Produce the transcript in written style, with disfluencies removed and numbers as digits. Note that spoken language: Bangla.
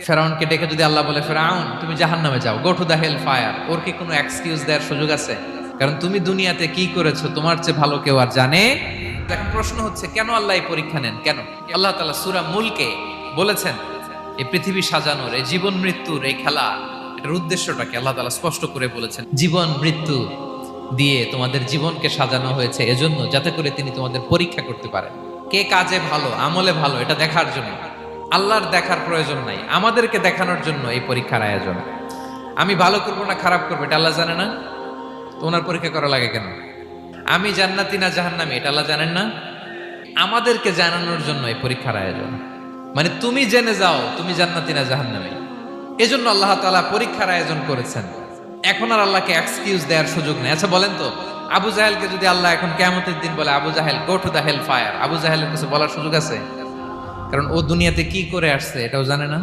ফেরাউনকে ডেকে যদি আল্লাহ বলে, ফেরাউন তুমি জাহান্নামে যাও, go to the hell fire, ওর কি কোনো এক্সকিউজ দেওয়ার সুযোগ আছে? কারণ তুমি দুনিয়াতে কি করেছো তোমার চেয়ে ভালো কেউ আর জানে। এখন প্রশ্ন হচ্ছে, কেন আল্লাহ এই পরীক্ষা নেন? কেন আল্লাহ তাআলা সূরা মুলকে বলেছেন এই পৃথিবী সাজানোর, এই জীবন মৃত্যুর এই খেলা, এটার উদ্দেশ্যটাকে আল্লাহ তাআলা স্পষ্ট করে বলেছেন। জীবন মৃত্যু দিয়ে তোমাদের জীবনকে সাজানো হয়েছে এজন্য, যাতে করে তিনি তোমাদের পরীক্ষা করতে পারেন কে কাজে ভালো, আমলে ভালো, এটা দেখার জন্য। আল্লাহর দেখার প্রয়োজন নাই, আমাদেরকে দেখানোর জন্য এই পরীক্ষার আয়োজন। আমি ভালো করবো না খারাপ করবো এটা আল্লাহ জানে না? তো ওনার পরীক্ষা করা লাগে কেন? আমি জান্নাতি না জাহান্নামী এটা আল্লাহ জানেন না? আমাদেরকে জানানোর জন্য এই পরীক্ষার আয়োজন। মানে তুমি জেনে যাও তুমি জান্নাতি না জাহান্নামী, এজন্য আল্লাহ তাআলা পরীক্ষার আয়োজন করেছেন। এখন আর আল্লাহকে এক্সকিউজ দেওয়ার সুযোগ নেই। আচ্ছা বলেন তো, আবু জাহেলকে যদি আল্লাহ এখন কিয়ামতের দিন বলে, Abu Jahl go to the hell fire, Abu জাহেলের কিছু বলার সুযোগ আছে? কারণ ও দুনিয়াতে কি করে আসছে এটাও জানে না।